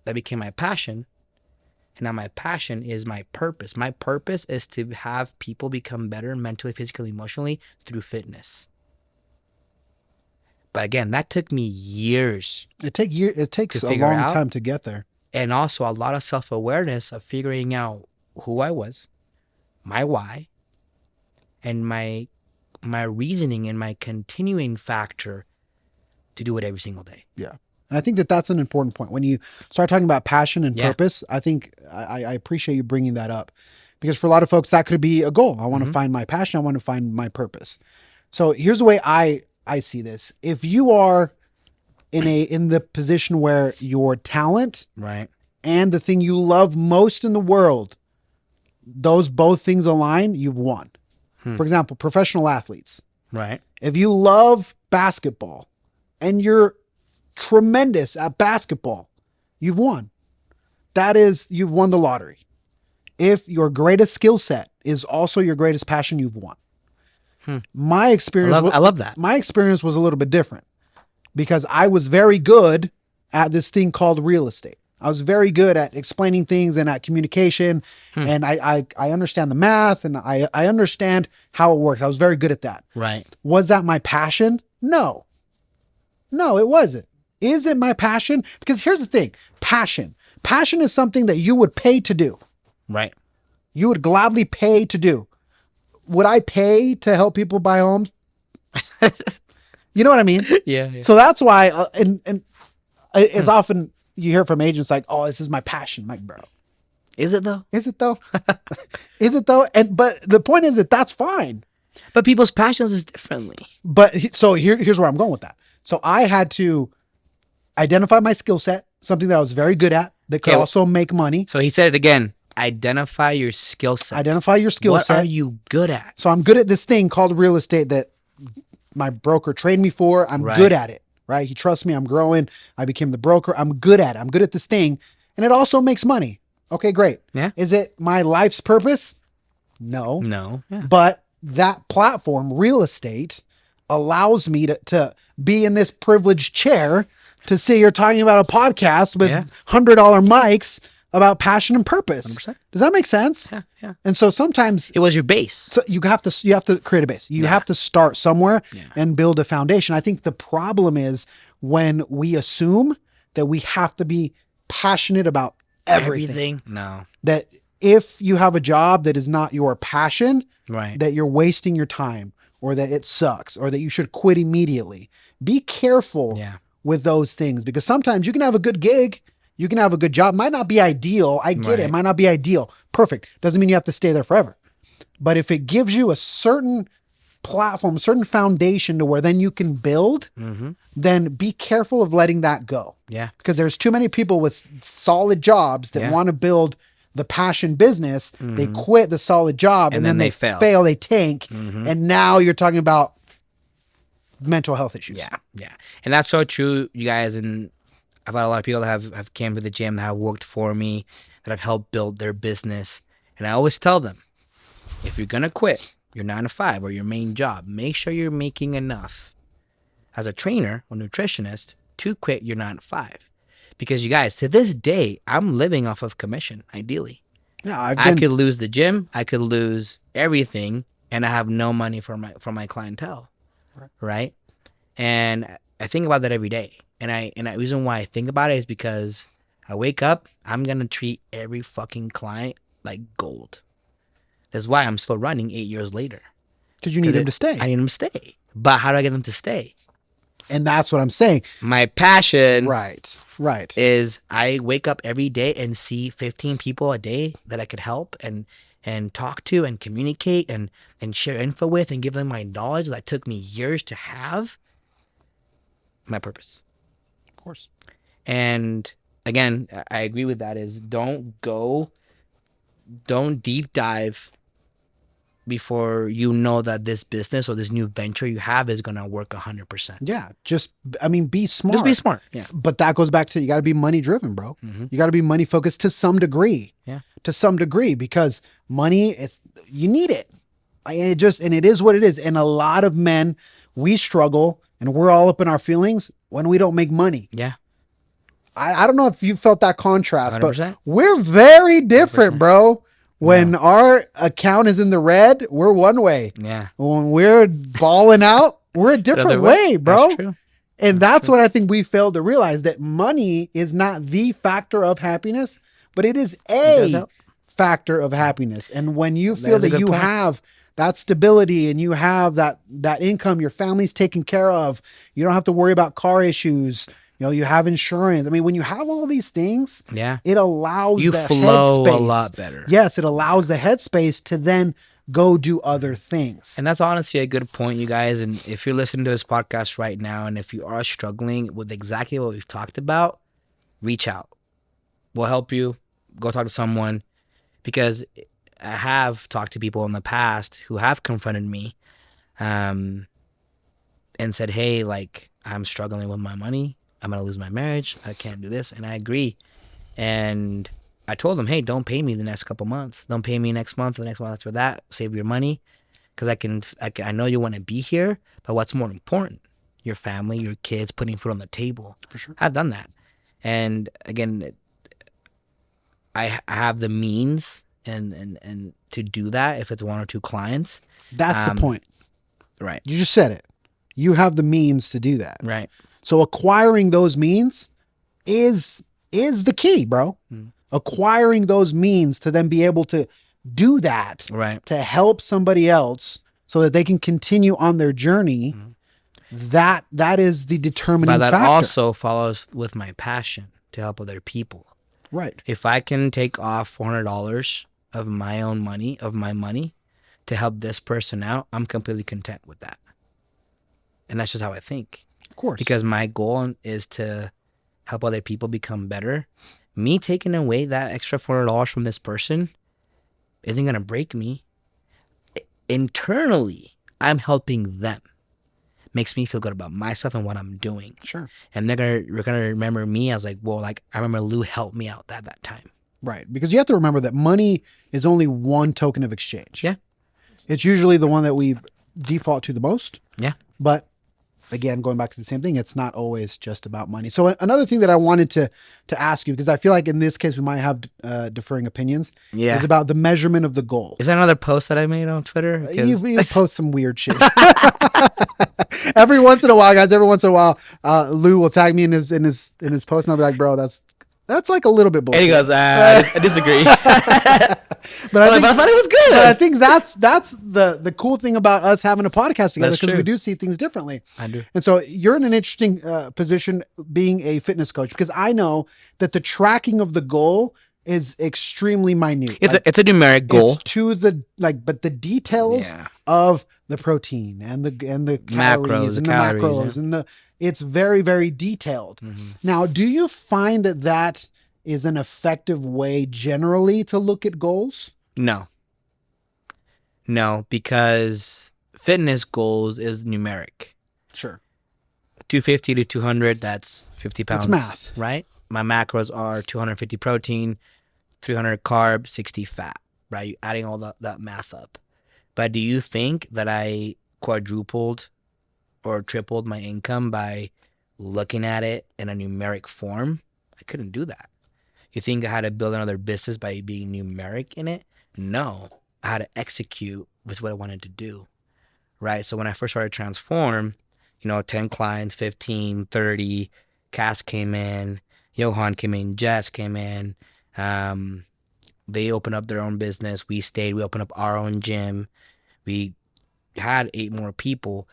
That became my passion. And now my passion is my purpose. My purpose is to have people become better mentally, physically, emotionally through fitness. But again, that took me years. It takes a long time to get there. And also a lot of self-awareness of figuring out who I was, my why, and my reasoning and my continuing factor to do it every single day. Yeah. And I think that that's an important point. When you start talking about passion and purpose, I think I appreciate you bringing that up, because for a lot of folks, that could be a goal. I want to find my passion. I want to find my purpose. So here's the way I see this. If you are in the position where your talent Right. and the thing you love most in the world, those both things align, you've won. For example, professional athletes. Right. If you love basketball and you're tremendous at basketball, you've won. You've won the lottery. If your greatest skill set is also your greatest passion, you've won. My experience, I love that. My experience was a little bit different, because I was very good at this thing called real estate. I was very good at explaining things and at communication. And I understand the math and I understand how it works. I was very good at that. Right. Was that my passion? No, it wasn't. Is it my passion? Because here's the thing. Passion is something that you would pay to do. Right. You would gladly pay to do. Would I pay to help people buy homes? You know what I mean? Yeah. So that's why, and it's often you hear from agents like, "Oh, this is my passion." I'm like, bro, Is it though? is it though? Is it though? But the point is that that's fine. But people's passions is differently. But so here's where I'm going with that. So I had to identify my skill set, something that I was very good at that could Okay, also make money. So he said it again. Identify your skill set. Identify your skill What set. are you good at? So I'm good at this thing called real estate that my broker trained me for. I'm Right. good at it, right? He trusts me. I'm growing. I became the broker. I'm good at it. I'm good at this thing. And it also makes money. Okay, great. Yeah. Is it my life's purpose? No. No. Yeah. But that platform, real estate, allows me to be in this privileged chair to see you're talking about a podcast with Yeah. $100 mics about passion and purpose. 100%. Does that make sense? Yeah. Yeah. And so sometimes It was your base. so you have to create a base. You Yeah. have to start somewhere Yeah. and build a foundation. I think the problem is when we assume that we have to be passionate about everything. No. That if you have a job that is not your passion, Right. that you're wasting your time or that it sucks or that you should quit immediately. Be careful Yeah. with those things because sometimes you can have a good gig, you can have a good job. Might not be ideal. I get it. It Right. might not be ideal. Perfect. Doesn't mean you have to stay there forever. But if it gives you a certain platform, a certain foundation to where then you can build, Mm-hmm. then be careful of letting that go. Yeah. Because there's too many people with solid jobs that Yeah. want to build the passion business. They Mhm. quit the solid job and then they fail. They tank. Mhm. And now you're talking about mental health issues. Yeah. Yeah. And that's so true, you guys. And I've had a lot of people that have came to the gym that have worked for me, that have helped build their business. And I always tell them, if you're going to quit your 9 to 5 or your main job, make sure you're making enough as a trainer or nutritionist to quit your 9 to 5. Because you guys, to this day, I'm living off of commission, ideally. Yeah, I could lose the gym, I could lose everything, and I have no money for my clientele. Right? And I think about that every day. And the reason why I think about it is because I wake up, I'm gonna treat every fucking client like gold. That's why I'm still running 8 years later. because you need them to stay. I need them to stay. But how do I get them to stay? And that's what I'm saying. My passion Right. Right. is I wake up every day and see 15 people a day that I could help and talk to and communicate and share info with and give them my knowledge that took me years to have. My purpose. Of course. And again, I agree with that is don't deep dive before you know that this business or this new venture you have is going to work 100%. Yeah. Be smart. Just be smart. Yeah. But that goes back to you got to be money driven, bro. Mhm. You got to be money focused to some degree. Yeah. To some degree, because money, you need it. And it is what it is. And a lot of men, we struggle and we're all up in our feelings when we don't make money. Yeah. I don't know if you felt that contrast, 100%. but we're very different, 100%. bro. When our account is in the red, we're one way. Yeah. When we're balling out, we're a different Other way, bro. That's true. And that's what I think we failed to realize, that money is not the factor of happiness, but it is does a help. factor of happiness. And when you feel is a that good you point. have that stability and you have that income, your family's taken care of, you don't have to worry about car issues, you have insurance. I mean, when you have all these things, Yeah. it allows You the flow a headspace. lot better. Yes, it allows the headspace to then go do other things. And that's honestly a good point, you guys. And if you're listening to this podcast right now, and if you are struggling with exactly what we've talked about, reach out. We'll help you. Go talk to someone. Because I have talked to people in the past who have confronted me and said, hey, like, I'm struggling with my money. I'm going to lose my marriage. I can't do this. And I agree. And I told them, hey, don't pay me the next couple months. Don't pay me next month or the next month after that. Save your money. Because I know you want to be here, but what's more important? Your family, your kids, putting food on the table. For sure. I've done that. And again, I have the means and to do that if it's one or two clients. That's the point. Right. You just said it. You have the means to do that. Right. So acquiring those means is the key, bro. Acquiring those means to then be able to do that, Right. to help somebody else so that they can continue on their journey. That is the determining But that factor. also follows with my passion to help other people. Right. If I can take off $400 of my money to help this person out, I'm completely content with that. And that's just how I think. Of course. Because my goal is to help other people become better. Me taking away that extra $400 from this person isn't going to break me. Internally, I'm helping them. Makes me feel good about myself and what I'm doing. Sure. And they're gonna remember me as like, well, like I remember Lou helped me out that time. Right. Because you have to remember that money is only one token of exchange. Yeah. It's usually the one that we default to the most. Yeah. But again, going back to the same thing, it's not always just about money. So another thing that I wanted to ask you, because I feel like in this case we might have differing opinions, is about the measurement of the goal. Is that another post that I made on Twitter? You post some weird shit. Every once in a while, guys. Every once in a while, Lou will tag me in his post, and I'll be like, "Bro, that's like a little bit bullshit." And he goes, "I disagree." But I thought it was good. But I think that's the cool thing about us having a podcast together, because we do see things differently. I do. And so you're in an interesting position being a fitness coach, because I know that the tracking of the goal is extremely minute. It's a numeric goal. It's to the but the details of the protein and the calories and the macros and it's very, very detailed. Mm-hmm. Now, do you find that is an effective way generally to look at goals? No, because fitness goals is numeric. Sure. 250 to 200, that's 50 pounds. It's math. Right? My macros are 250 protein, 300 carb, 60 fat, right? You're adding all that math up. But do you think that I quadrupled or tripled my income by looking at it in a numeric form? I couldn't do that. You think I had to build another business by being numeric in it? No. I had to execute with what I wanted to do, right? So when I first started Transform, 10 clients, 15, 30, Cass came in, Johan came in, Jess came in. They opened up their own business. We stayed. We opened up our own gym. We had 8 more people.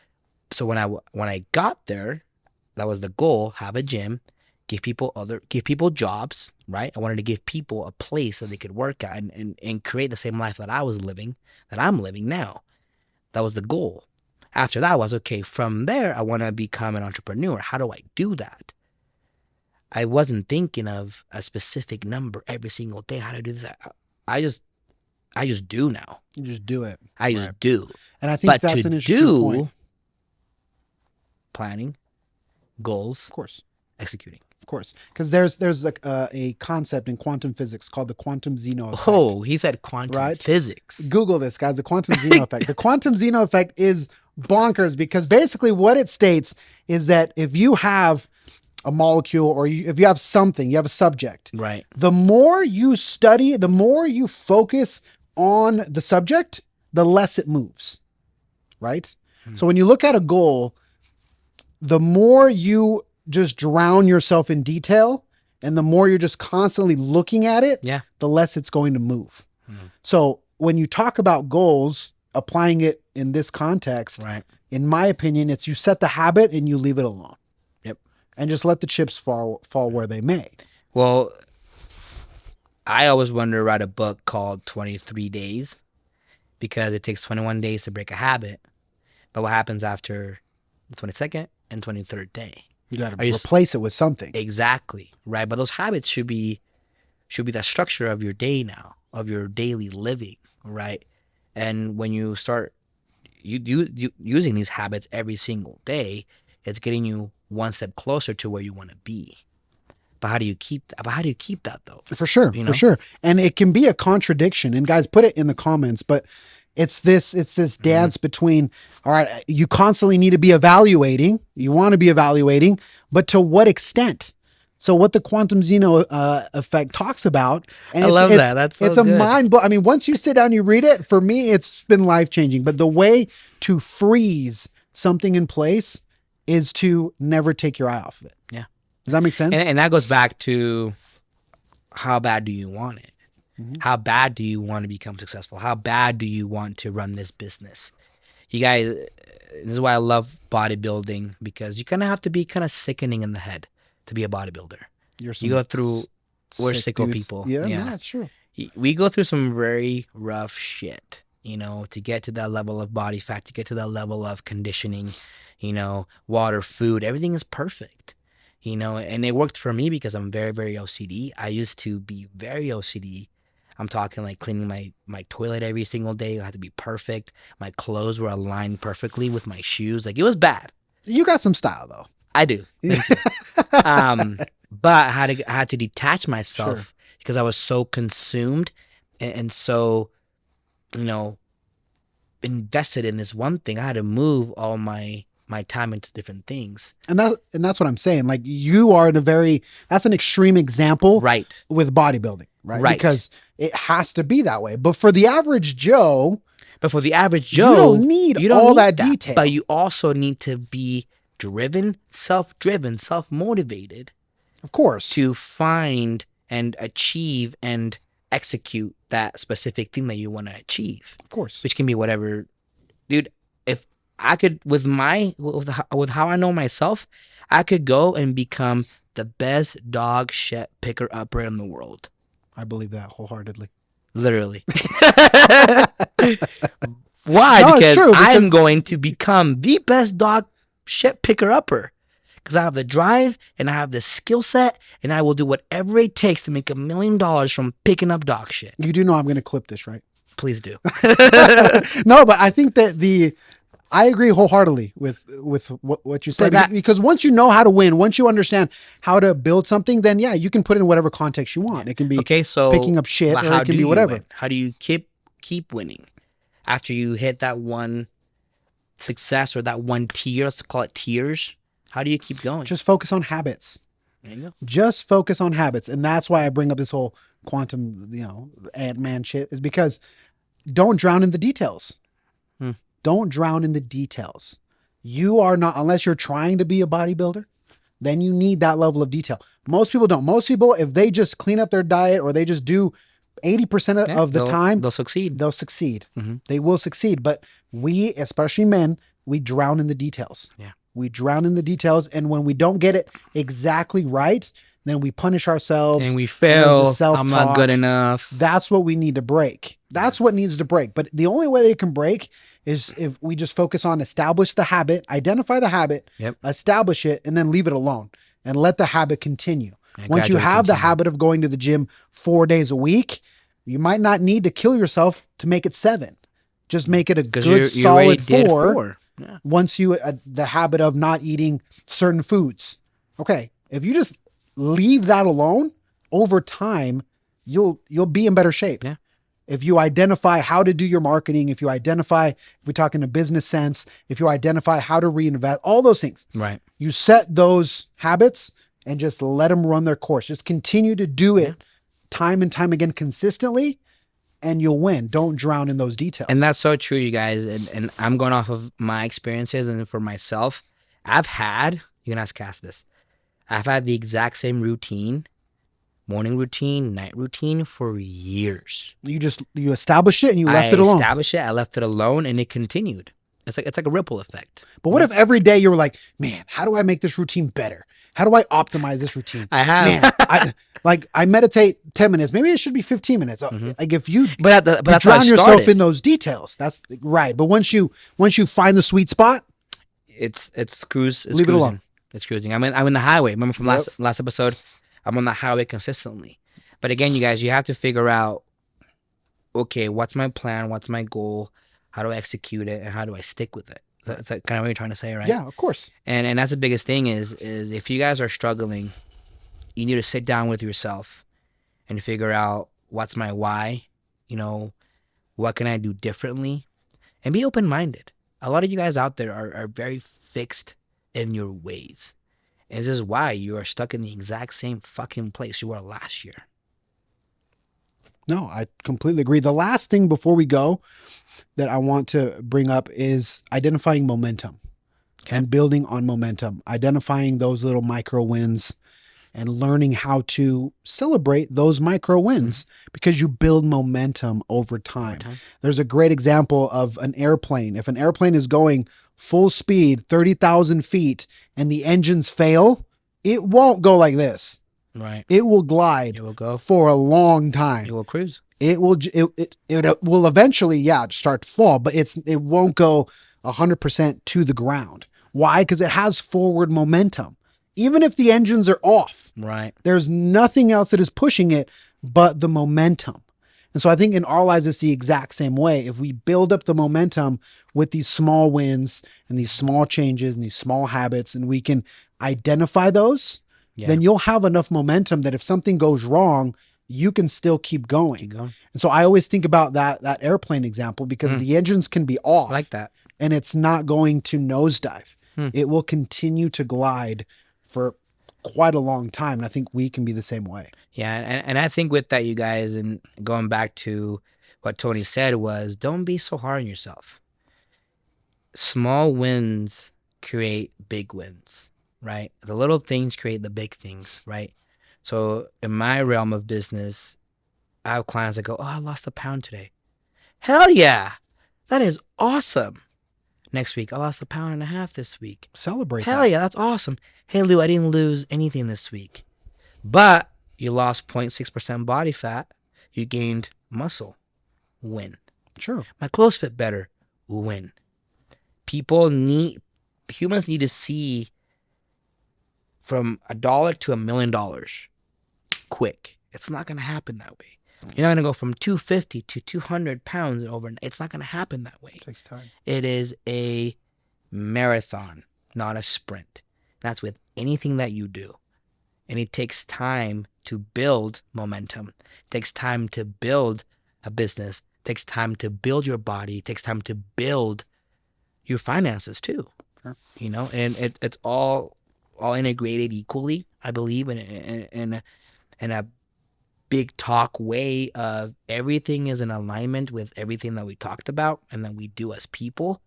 So when I got there, that was the goal: have a gym, give people jobs, right? I wanted to give people a place that they could work at and create the same life that I was living, that I'm living now. That was the goal. After that was, okay, from there, I want to become an entrepreneur. How do I do that? I wasn't thinking of a specific number every single day, how to do this. I just do now. You just do it. I just do. And I think that's an interesting point. Planning, goals, of course, executing. Of course, because there's a concept in quantum physics called the quantum Zeno effect. Oh, he said quantum physics. Google this, guys. The quantum Zeno effect. The quantum Zeno effect is bonkers, because basically what it states is that if you have a molecule, or if you have something, you have a subject, right? The more you study, the more you focus on the subject, the less it moves, right? So when you look at a goal, the more you just drown yourself in detail, and the more you're just constantly looking at it, the less it's going to move. So when you talk about goals, applying it in this context, in my opinion, it's you set the habit and you leave it alone. Yep. And just let the chips fall where they may. Well, I always wanted to write a book called 23 Days, because it takes 21 days to break a habit. But what happens after the 22nd and 23rd day? You got to replace it with something. Exactly. Right. But those habits should be the structure of your day now, of your daily living. Right. And when you start using these habits every single day, it's getting you one step closer to where you want to be. But how do you keep that though? For sure. For sure. And it can be a contradiction. And guys, put it in the comments, but it's this dance between, all right, you constantly need to be evaluating. You want to be evaluating, but to what extent? So what the quantum Zeno effect talks about, and I love that. That's so it's good. A mind blow. I mean, once you sit down, you read it. For me, it's been life changing. But the way to freeze something in place is to never take your eye off of it. Yeah. Does that make sense? And that goes back to, how bad do you want it? Mm-hmm. How bad do you want to become successful? How bad do you want to run this business? You guys, this is why I love bodybuilding, because you kind of have to be kind of sickening in the head to be a bodybuilder. You go through, we're sicko people. Yeah, no, that's true. We go through some very rough shit, to get to that level of body fat, to get to that level of conditioning, water, food, everything is perfect, and it worked for me because I'm very, very OCD. I used to be very OCD. I'm talking like cleaning my toilet every single day. It had to be perfect. My clothes were aligned perfectly with my shoes. Like, it was bad. You got some style though. I do. Thank you. But I had to detach myself because I was so consumed and so, invested in this one thing. I had to move all my time into different things. And that's what I'm saying. Like, you are that's an extreme example, Right. with bodybuilding, right? Right. Because it has to be that way. But for the average Joe, you don't need all that detail. But you also need to be driven, self-motivated, of course, to find and achieve and execute that specific thing that you want to achieve. Of course. Which can be whatever. Dude, if I could, with how I know myself, I could go and become the best dog shit picker upper in the world. I believe that wholeheartedly. Literally. Why? No, because it's true, I am going to become the best dog shit picker upper. Because I have the drive and I have the skill set, and I will do whatever it takes to make $1 million from picking up dog shit. You do know I'm going to clip this, right? Please do. No, but I think that I agree wholeheartedly with what you said, because once you know how to win, once you understand how to build something, then yeah, you can put it in whatever context you want. It can be picking up shit, or it can be whatever. Win? How do you keep winning after you hit that one success or that one tier? Let's call it tiers. How do you keep going? Just focus on habits. There you go. Just focus on habits. And that's why I bring up this whole quantum, Ant-Man shit, is because don't drown in the details. Don't drown in the details. You are not, unless you're trying to be a bodybuilder, then you need that level of detail. Most people don't. Most people, if they just clean up their diet, or they just do 80% of the time, they'll succeed. They'll succeed. Mm-hmm. They will succeed. But we, especially men, we drown in the details. Yeah. We drown in the details. And when we don't get it exactly right, then we punish ourselves. And we fail. The I'm not good enough. That's what we need to break. That's what needs to break. But the only way that it can break is if we just focus on establish the habit, identify the habit, establish it, and then leave it alone and let the habit continue. Once you have the habit of going to the gym 4 days a week, you might not need to kill yourself to make it 7. Just make it a good solid 4. Yeah. Once you the habit of not eating certain foods. Okay, if you just leave that alone, over time, you'll be in better shape. Yeah. If you identify how to do your marketing, if we talk in a business sense, if you identify how to reinvest, all those things. Right. You set those habits and just let them run their course. Just continue to do it time and time again consistently, and you'll win. Don't drown in those details. And that's so true, you guys. And I'm going off of my experiences, and for myself, you can ask Cass this, I've had the exact same routine, morning routine, night routine, for years. You established it and you left it alone. I established it, I left it alone, and it continued. It's like a ripple effect. But what if every day you were like, man, how do I make this routine better? How do I optimize this routine? I have. Man, I meditate 10 minutes. Maybe it should be 15 minutes. Mm-hmm. Like, if you but that's drown yourself in those details, that's right. But once you find the sweet spot, it's cruise. Leave it alone. It's cruising. I'm in the highway. Remember from last episode, I'm on the highway consistently. But again, you guys, you have to figure out, okay, what's my plan? What's my goal? How do I execute it? And how do I stick with it? That's kind of what you're trying to say, right? Yeah, of course. And that's the biggest thing is if you guys are struggling, you need to sit down with yourself and figure out what's my why, what can I do differently, and be open-minded. A lot of you guys out there are very fixed in your ways. And this is why you are stuck in the exact same fucking place you were last year. No, I completely agree. The last thing before we go that I want to bring up is identifying momentum and building on momentum, identifying those little micro wins and learning how to celebrate those micro wins because you build momentum over time. There's a great example of an airplane. If an airplane is going full speed, 30,000 feet, and the engines fail, it won't go like this. Right. It will glide. It will go for a long time. It will cruise. it will eventually, start to fall, but it won't go 100% to the ground. Why? Because it has forward momentum. Even if the engines are off, Right. there's nothing else that is pushing it but the momentum. And so I think in our lives, it's the exact same way. If we build up the momentum with these small wins and these small changes and these small habits, and we can identify those, then you'll have enough momentum that if something goes wrong, you can still keep going. Keep going. And so I always think about that airplane example, because the engines can be off, I like that. and it's not going to nosedive. It will continue to glide for quite a long time. And I think we can be the same way. Yeah, and I think with that, you guys, and going back to what Tony said, was don't be so hard on yourself. Small wins create big wins, right? The little things create the big things, right? So in my realm of business, I have clients that go, "Oh, I lost a pound today." Hell yeah, that is awesome. Next week, I lost 1.5 pounds this week. Celebrate Hell that. yeah, that's awesome. Hey Lou, I didn't lose anything this week, but you lost 0.6% body fat. You gained muscle. Win. Sure. My clothes fit better. Win. Humans need to see from $1 to $1 million quick. It's not going to happen that way. You're not going to go from 250 to 200 pounds overnight. It's not going to happen that way. It takes time. It is a marathon, not a sprint. That's with anything that you do. And it takes time to build momentum. It takes time to build a business. It takes time to build your body. It takes time to build your finances too. Sure. And it's all integrated equally, I believe, in a big talk way of everything is in alignment with everything that we talked about and that we do as people.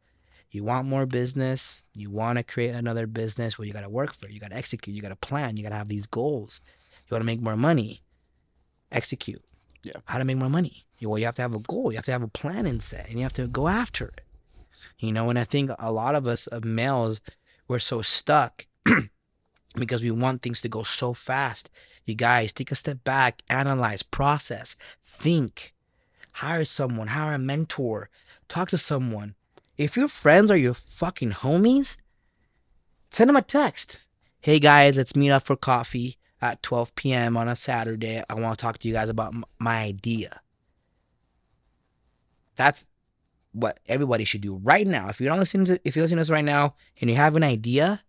You want more business, you want to create another business, well, you got to work for it, you got to execute, you got to plan, you got to have these goals. You want to make more money, execute. Yeah. How to make more money? Well, you have to have a goal, you have to have a plan in set, and you have to go after it. And I think a lot of us of males, we're so stuck because we want things to go so fast. You guys, take a step back, analyze, process, think, hire someone, hire a mentor, talk to someone. If your friends are your fucking homies, send them a text. Hey guys, let's meet up for coffee at 12 p.m. on a Saturday. I want to talk to you guys about my idea. That's what everybody should do right now. If you're listening to us right now and you have an idea,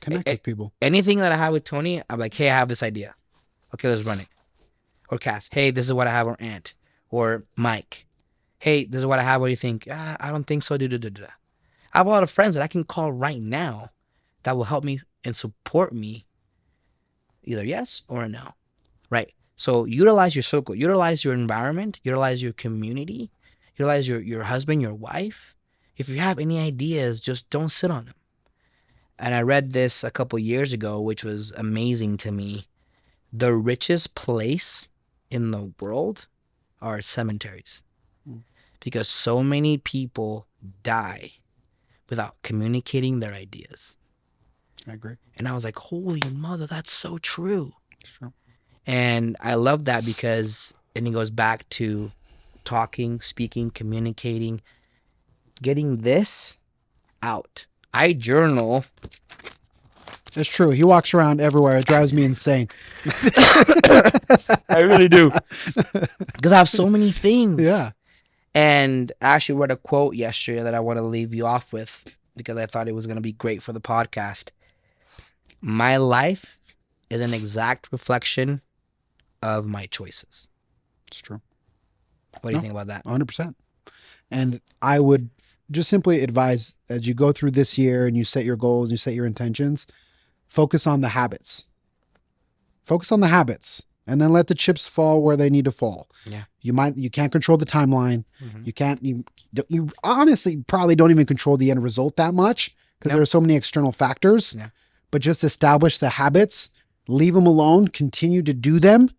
Connect with people. Anything that I have with Tony, I'm like, hey, I have this idea. Okay, let's run it. Or Cass, hey, this is what I have. Or Ant. Or Mike, hey, this is what I have. What do you think? I don't think so. I have a lot of friends that I can call right now that will help me and support me. Either yes or a no. Right? So utilize your circle. Utilize your environment. Utilize your community. Utilize your husband, your wife. If you have any ideas, just don't sit on them. And I read this a couple years ago, which was amazing to me. The richest place in the world are cemeteries. Because so many people die without communicating their ideas. I agree. And I was like, holy mother, that's so true. Sure. And I love that because, and it goes back to talking, speaking, communicating, getting this out. I journal. It's true. He walks around everywhere. It drives me insane. I really do. Because I have so many things. Yeah. And I actually read a quote yesterday that I want to leave you off with because I thought it was going to be great for the podcast. My life is an exact reflection of my choices. It's true. What do you think about that? 100%. And I would just simply advise, as you go through this year and you set your goals, you set your intentions, focus on the habits. Focus on the habits. And then let the chips fall where they need to fall. Yeah. You can't control the timeline. Mm-hmm. You honestly probably don't even control the end result that much because there are so many external factors. Yeah. But just establish the habits, leave them alone, continue to do them,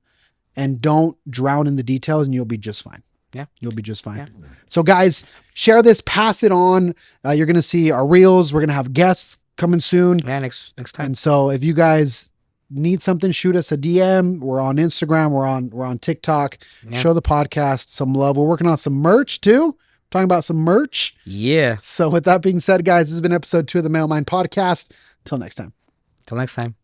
and don't drown in the details, and you'll be just fine. Yeah. You'll be just fine. Yeah. So guys, share this, pass it on. You're going to see our reels. We're going to have guests coming soon. Yeah, next time. And so if you guys need something, shoot us a DM. We're on Instagram. We're on TikTok. Yeah. Show the podcast some love. We're working on some merch too. Talking about some merch. Yeah. So with that being said, guys, this has been episode 2 of the Mailmind Podcast. Till next time. Till next time.